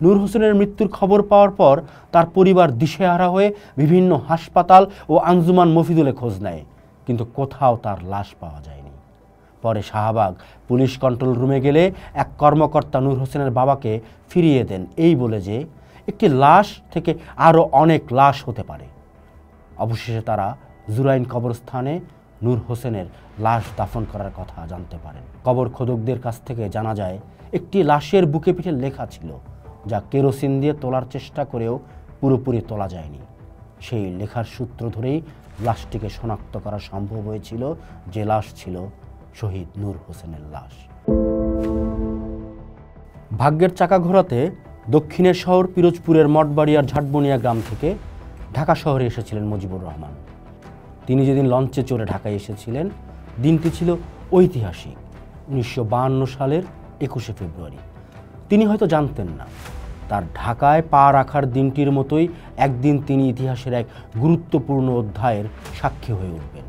নূর হোসেনের মৃত্যুর খবর পাওয়ার পর তার পরিবার দিশেহারা হয়ে বিভিন্ন হাসপাতাল ও আঞ্জুমান মফিদুলে খোঁজ নেয়, কিন্তু কোথাও তার লাশ পাওয়া যায়নি। পরে শাহবাগ পুলিশ কন্ট্রোল রুমে গেলে এক কর্মকর্তা নূর হোসেনের বাবাকে ফিরিয়ে দেন এই বলে যে একটি লাশ থেকে আরও অনেক লাশ হতে পারে। অবশেষে তারা জুরাইন কবরস্থানে নূর হোসেনের লাশ দাফন করার কথা জানতে পারেন। কবর খোদকদের কাছ থেকে জানা যায় একটি লাশের বুকে পিঠে লেখা ছিল, যা কেরোসিন দিয়ে তোলার চেষ্টা করেও পুরোপুরি তোলা যায়নি। সেই লেখার সূত্র ধরেই লাশটিকে শনাক্ত করা সম্ভব হয়েছিল, যে লাশ ছিল শহীদ নূর হোসেনের লাশ। ভাগ্যের চাকা ঘোরাতে দক্ষিণের শহর পিরোজপুরের মঠবাড়িয়ার ঝাটবনিয়া গ্রাম থেকে ঢাকা শহরে এসেছিলেন মুজিবুর রহমান। তিনি যেদিন লঞ্চে চড়ে ঢাকায় এসেছিলেন, দিনটি ছিল ঐতিহাসিক, 1952 সালের 21শে ফেব্রুয়ারি। তিনি হয়তো জানতেন না, তার ঢাকায় পা রাখার দিনটির মতোই একদিন তিনি ইতিহাসের এক গুরুত্বপূর্ণ অধ্যায়ের সাক্ষী হয়ে উঠবেন।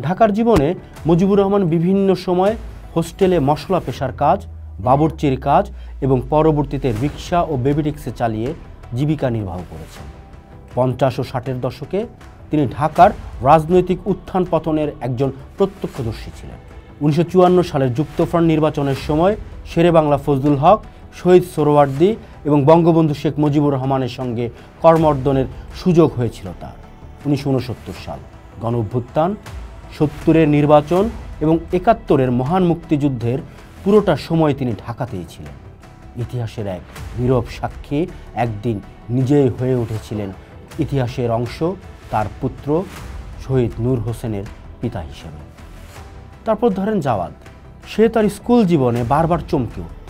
ঢাকার জীবনে মুজিবুর রহমান বিভিন্ন সময় হোস্টেলে মশলা পেশার কাজ, বাবুর্চির কাজ এবং পরবর্তীতে রিক্সা ও বেবি ট্যাক্সি চালিয়ে জীবিকা নির্বাহ করেছেন। 50 ও 60-এর দশকে তিনি ঢাকার রাজনৈতিক উত্থান পতনের একজন প্রত্যক্ষদর্শী ছিলেন। 1954 সালের যুক্তফ্রন্ট নির্বাচনের সময় শেরেবাংলা ফজলুল হক, শহীদ সোহরাওয়ার্দী এবং বঙ্গবন্ধু শেখ মুজিবুর রহমানের সঙ্গে কর্মর্দনের সুযোগ হয়েছিল তার। 1969 সাল গণঅভ্যুত্থান, 70-এর নির্বাচন এবং 71-এর মহান মুক্তিযুদ্ধের পুরোটা সময় তিনি ঢাকাতেই ছিলেন। ইতিহাসের এক নীরব সাক্ষী একদিন নিজেই হয়ে উঠেছিলেন ইতিহাসের অংশ, তার পুত্র শহীদ নূর হোসেনের পিতা হিসেবে। তারপর ধরেন জাওয়াদ, সে তার স্কুল জীবনে বারবার চমকে উঠত।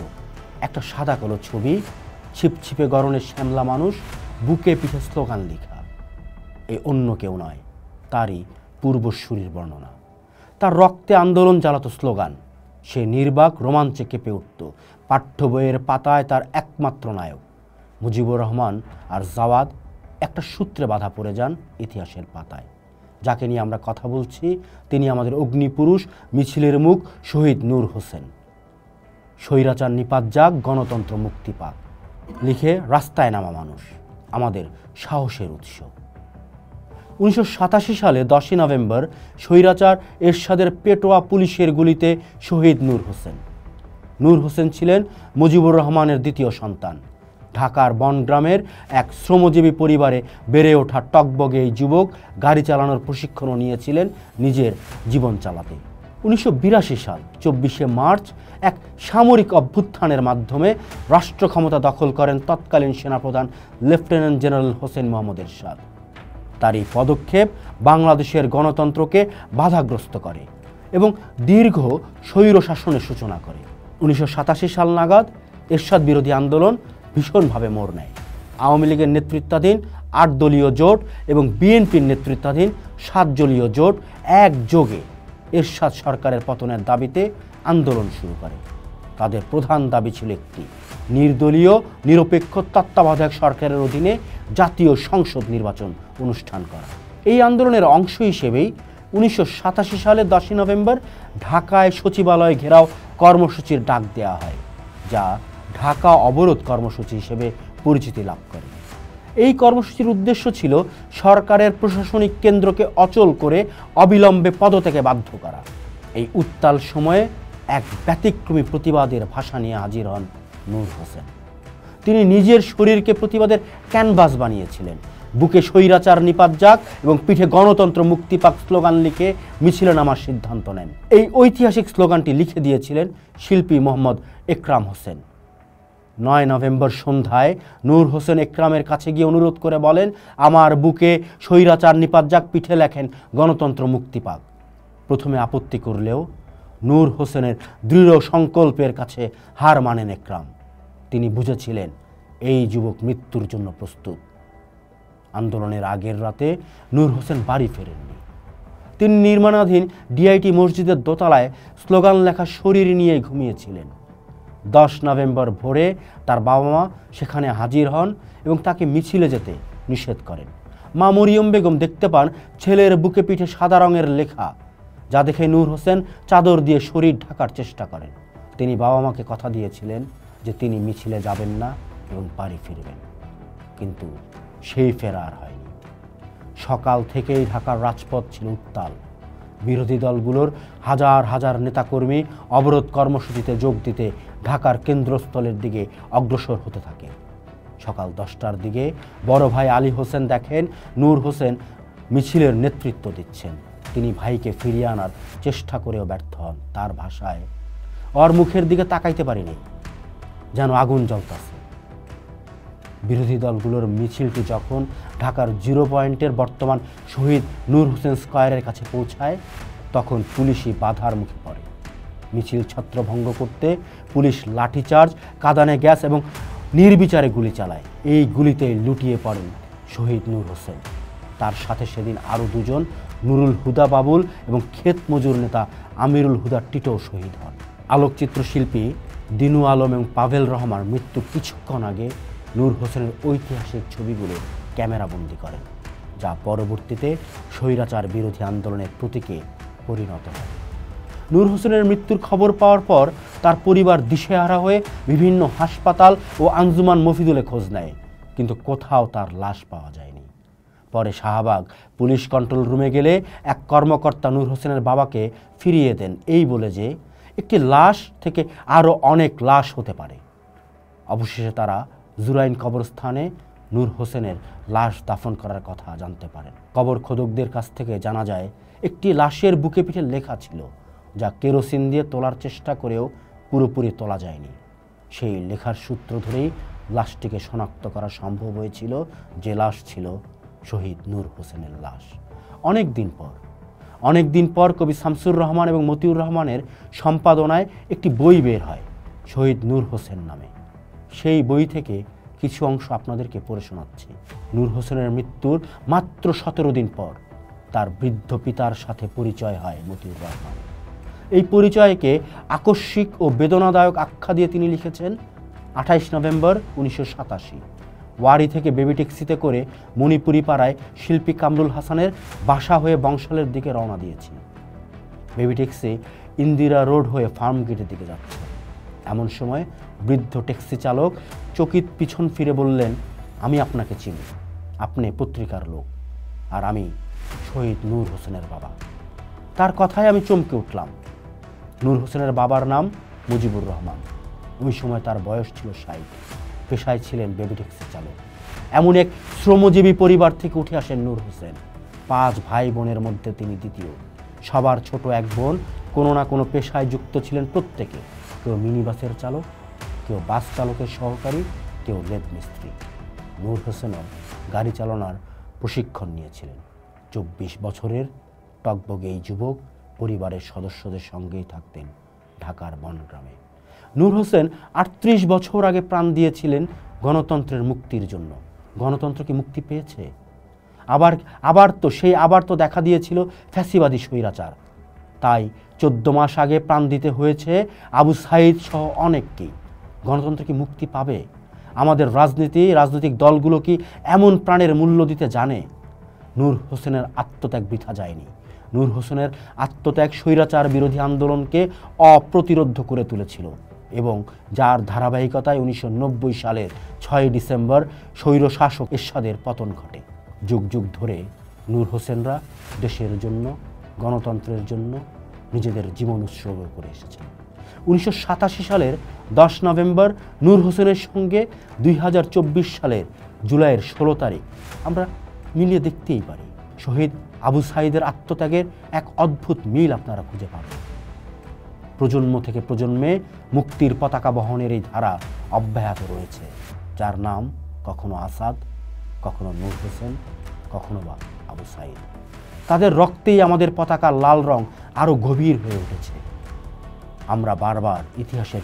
একটা সাদা কালো ছবি, ছিপছিপে গরনের শ্যামলা মানুষ, বুকে পিঠে স্লোগান লেখা। এ অন্য কেউ নয়, তারই পূর্বসূরির বর্ণনা। তার রক্তে আন্দোলন জ্বালাতো স্লোগান। সে নির্বাক রোমাঞ্চে কেঁপে উঠত। পাঠ্য বইয়ের পাতায় তার একমাত্র নায়ক। মুজিবুর রহমান আর জাওয়াদ একটা সূত্রে বাঁধা পড়ে যান ইতিহাসের পাতায়। যাকে নিয়ে আমরা কথা বলছি, তিনি আমাদের অগ্নিপুরুষ, মিছিলের মুখ শহীদ নূর হোসেন। স্বৈরাচার নিপাত যাক, গণতন্ত্র মুক্তি পাক, লিখে রাস্তায় নামা মানুষ, আমাদের সাহসের উৎস। 1987 সালে 10ই নভেম্বর স্বৈরাচার এরশাদের পেটোয়া পুলিশের গুলিতে শহীদ নূর হোসেন। নূর হোসেন ছিলেন মুজিবুর রহমানের দ্বিতীয় সন্তান। ঢাকার বনগ্রামের এক শ্রমজীবী পরিবারে বেড়ে ওঠা টকবগে এই যুবক গাড়ি চালানোর প্রশিক্ষণও নিয়েছিলেন নিজের জীবন চালাতে। 1982 সাল 24শে মার্চ এক সামরিক অভ্যুত্থানের মাধ্যমে রাষ্ট্র ক্ষমতা দখল করেন তৎকালীন সেনাপ্রধান লেফটেন্যান্ট জেনারেল হোসেন মোহাম্মদ এরশাদ। তার এই পদক্ষেপ বাংলাদেশের গণতন্ত্রকে বাধাগ্রস্ত করে এবং দীর্ঘ স্বৈর শাসনের সূচনা করে। 1987 সাল নাগাদ এরশাদ বিরোধী আন্দোলন ভীষণভাবে মোড় নেয়। আওয়ামী লীগের নেতৃত্বাধীন 8 দলীয় জোট এবং বিএনপির নেতৃত্বাধীন 7 দলীয় জোট একযোগে এরশাদ সরকারের পতনের দাবিতে আন্দোলন শুরু করে। তাদের প্রধান দাবি ছিল একটি, নির্দলীয় নিরপেক্ষ তত্ত্বাবধায়ক সরকারের অধীনে জাতীয় সংসদ নির্বাচন অনুষ্ঠান করা। এই আন্দোলনের অংশ হিসেবেই 1987 সালের 10ই নভেম্বর ঢাকায় সচিবালয় ঘেরাও কর্মসূচির ডাক দেওয়া হয়, যা ঢাকা অবরোধ কর্মসূচি হিসেবে পরিচিতি লাভ করে। এই কর্মসূচির উদ্দেশ্য ছিল সরকারের প্রশাসনিক কেন্দ্রকে অচল করে অবিলম্বে পদত্যাগে বাধ্য করা। এই উত্তাল সময়ে এক ব্যতিক্রমী প্রতিবাদের ভাষা নিয়ে হাজির হন নূর হোসেন। তিনি নিজের শরীরকে প্রতিবাদের ক্যানভাস বানিয়েছিলেন। বুকে স্বৈরাচার নিপাত যাক এবং পিঠে গণতন্ত্র মুক্তি পাক স্লোগান লিখে মিছিলে নামার সিদ্ধান্ত নেন। এই ঐতিহাসিক স্লোগানটি লিখে দিয়েছিলেন শিল্পী মোহাম্মদ একরাম হোসেন। 9 নভেম্বর সন্ধ্যায় নূর হোসেন একরামের কাছে গিয়ে অনুরোধ করে বলেন, আমার বুকে স্বৈরাচার নিপাত যাক, পিঠে লেখেন গণতন্ত্র মুক্তি পাক। প্রথমে আপত্তি করলেও নূর হোসেনের দৃঢ় সংকল্পের কাছে হার মানেন একরাম। তিনি বুঝেছিলেন এই যুবক মৃত্যুর জন্য প্রস্তুত। আন্দোলনের আগের রাতে নূর হোসেন বাড়ি ফেরেননি। তিনি নির্মাণাধীন ডিআইটি মসজিদের দোতলায় স্লোগান লেখা শরীর নিয়ে ঘুমিয়েছিলেন। 10 নভেম্বর ভোরে তার বাবা মা সেখানে হাজির হন এবং তাকে মিছিলে যেতে নিষেধ করেন। মা মরিয়ম বেগম দেখতে পান ছেলের বুকে পিঠে সাদা রঙের লেখা, যা দেখে নূর হোসেন চাদর দিয়ে শরীর ঢাকার চেষ্টা করেন। তিনি বাবা মাকে কথা দিয়েছিলেন যে তিনি মিছিলে যাবেন না, এবং বাড়ি ফিরবেন। কিন্তু সেই ফেরা আর হয়নি। সকাল থেকেই ঢাকার রাজপথ ছিল উত্তাল। বিরোধী দলগুলোর হাজার হাজার নেতাকর্মী অবরোধ কর্মসূচিতে যোগ দিতে ঢাকার কেন্দ্রস্থলের দিকে অগ্রসর হতে থাকে। সকাল 10টার দিকে বড় ভাই আলী হোসেন দেখেন নূর হোসেন মিছিলের নেতৃত্ব দিচ্ছেন। তিনি ভাইকে ফিরিয়ে আনার চেষ্টা করেও ব্যর্থ হন। তার ভাষায়, ওর মুখের দিকে তাকাইতে পারিনি, যেন আগুন জ্বলতাছে। বিরোধী দলগুলোর মিছিলটি যখন ঢাকার 0 পয়েন্টের বর্তমান শহীদ নূর হোসেন স্কয়ারের কাছে পৌঁছায়, তখন পুলিশি বাধার মুখে পড়ে। মিছিল ছত্রভঙ্গ করতে পুলিশ লাঠিচার্জ, কাঁদানে গ্যাস এবং নির্বিচারে গুলি চালায়। এই গুলিতে লুটিয়ে পড়েন শহীদ নূর হোসেন। তার সাথে সেদিন আরও 2 জন, নুরুল হুদা বাবুল এবং ক্ষেত মজুর নেতা আমিরুল হুদা টিটো শহীদ হন। আলোকচিত্র শিল্পী দিনু আলম এবং পাভেল রহমান মৃত্যু কিছুক্ষণ আগে নূর হোসেনের ঐতিহাসিক ছবিগুলো ক্যামেরাবন্দি করেন, যা পরবর্তীতে স্বৈরাচার বিরোধী আন্দোলনের প্রতীকে পরিণত হয়। নূর হোসেনের মৃত্যুর খবর পাওয়ার পর তার পরিবার দিশেহারা হয়ে বিভিন্ন হাসপাতাল ও আঞ্জুমান মফিদুলে খোঁজ নেয়, কিন্তু কোথাও তার লাশ পাওয়া যায়নি। পরে শাহবাগ পুলিশ কন্ট্রোল রুমে গেলে এক কর্মকর্তা নূর হোসেনের বাবাকে ফিরিয়ে দেন এই বলে যে একটি লাশ থেকে আরও অনেক লাশ হতে পারে। অবশেষে তারা জুরাইন কবরস্থানে নূর হোসেনের লাশ দাফন করার কথা জানতে পারেন। কবর খোদকদের কাছ থেকে জানা যায় একটি লাশের বুকে পিঠে লেখা ছিল, যা কেরোসিন দিয়ে তোলার চেষ্টা করেও পুরোপুরি তোলা যায়নি। সেই লেখার সূত্র ধরেই লাশটিকে শনাক্ত করা সম্ভব হয়েছিল, যে লাশ ছিল শহীদ নূর হোসেনের লাশ। অনেক দিন পর কবি শামসুর রহমান এবং মতিউর রহমানের সম্পাদনায় একটি বই বের হয় শহীদ নূর হোসেন নামে। সেই বই থেকে কিছু অংশ আপনাদেরকে পড়ে শোনাচ্ছি। নূর হোসেনের মৃত্যুর মাত্র 17 দিন পর তার বৃদ্ধ পিতার সাথে পরিচয় হয় মতিউর রহমান। এই পরিচয়কে আকস্মিক ও বেদনাদায়ক আখ্যা দিয়ে তিনি লিখেছেন, 28 নভেম্বর 1987 ওয়ারি থেকে বেবি ট্যাক্সিতে করে মণিপুরি পাড়ায় শিল্পী কামরুল হাসানের বাসা হয়ে বংশালের দিকে রওনা দিয়েছি। বেবি ট্যাক্সি ইন্দিরা রোড হয়ে ফার্ম গেটের দিকে যাচ্ছে। এমন সময় বৃদ্ধ ট্যাক্সি চালক চকিত পিছন ফিরে বললেন, আমি আপনাকে চিনি, আপনি পত্রিকার লোক, আর আমি শহীদ নূর হোসেনের বাবা। তার কথায় আমি চমকে উঠলাম। নূর হোসেনের বাবার নাম মুজিবুর রহমান। ওই সময় তার বয়স ছিল 60। পেশায় ছিলেন বেবি ট্যাক্সি চালক। এমন এক শ্রমজীবী পরিবার থেকে উঠে আসেন নূর হোসেন। 5 ভাই বোনের মধ্যে তিনি দ্বিতীয়। সবার ছোট এক বোন কোনো না কোনো পেশায় যুক্ত ছিলেন প্রত্যেকে। কেউ মিনিবাসের চালক, কেউ বাস চালকের সহকারী, কেউ লেদ মিস্ত্রি। নূর হোসেনও গাড়ি চালানোর প্রশিক্ষণ নিয়েছিলেন। 24 বছরের টকবগে এই যুবক পরিবারের সদস্যদের সঙ্গেই থাকতেন ঢাকার বনগ্রামে। নূর হোসেন 38 বছর আগে প্রাণ দিয়েছিলেন গণতন্ত্রের মুক্তির জন্য। গণতন্ত্র কি মুক্তি পেয়েছে? আবার তো দেখা দিয়েছিল ফ্যাসিবাদী স্বৈরাচার। তাই 14 মাস আগে প্রাণ দিতে হয়েছে আবু সাইদ সহ অনেককেই। গণতন্ত্র কি মুক্তি পাবে? আমাদের রাজনৈতিক দলগুলো কি এমন প্রাণের মূল্য দিতে জানে? নূর হোসেনের আত্মত্যাগ বৃথা যায়নি। নূর হোসেনের আত্মত্যাগ স্বৈরাচার বিরোধী আন্দোলনকে অপ্রতিরোধ্য করে তুলেছিল এবং যার ধারাবাহিকতায় 1990 সালের 6 ডিসেম্বর স্বৈরশাসক এরশাদের পতন ঘটে। যুগ যুগ ধরে নূর হোসেনরা দেশের জন্য, গণতন্ত্রের জন্য নিজেদের জীবন উৎসর্গ করে এসেছেন। 1987 সালের 10 নভেম্বর নূর হোসেনের সঙ্গে 2024 সালের জুলাইয়ের 16 তারিখ আমরা মিলিয়ে দেখতেই পারি। শহীদ আবু সাইদের আত্মত্যাগের এক অদ্ভুত মিল আপনারা খুঁজে পাবেন। প্রজন্ম থেকে প্রজন্মে মুক্তির পতাকা বহনের এই ধারা অব্যাহত রয়েছে, যার নাম কখনো আসাদ, কখনো নূর হোসেন, কখনো বা আবু সাইদ। তাদের রক্তেই আমাদের পতাকার লাল রং আরও গভীর হয়ে উঠেছে। আমরা বারবার ইতিহাসের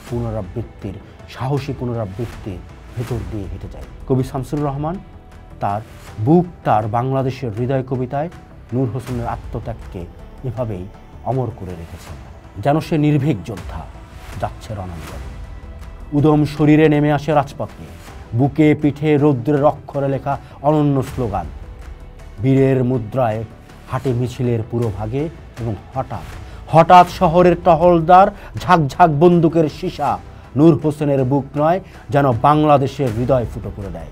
সাহসী পুনরাবৃত্তির ভেতর দিয়ে হেঁটে যাই। কবি শামসুর রহমান তার বুক তার বাংলাদেশের হৃদয় কবিতায় নূর হোসেনের আত্মত্যাগকে এভাবেই অমর করে রেখেছেন, যেন সে নির্ভীক যোদ্ধা যাচ্ছে রণাঙ্গনে। উদম শরীরে নেমে আসে রাজপথে, বুকে পিঠে রৌদ্রের অক্ষরে লেখা অনন্য স্লোগান। বীরের মুদ্রায় হাঁটে মিছিলের পুরো ভাগে এবং হঠাৎ শহরের টহলদার ঝাঁক বন্দুকের সীসা নূর হোসেনের বুক নয়, যেন বাংলাদেশের হৃদয় ফুটো করে দেয়।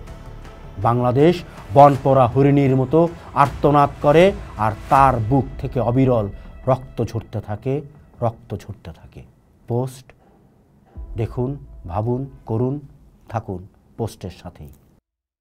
বাংলাদেশ বনপরা হরিণীর মতো আর্তনাদ করে, আর তার বুক থেকে অবিরল রক্ত ঝরতে থাকে, রক্ত ঝরতে থাকে। পোস্ট দেখুন, ভাবুন, করুন, থাকুন পোস্টের সাথেই।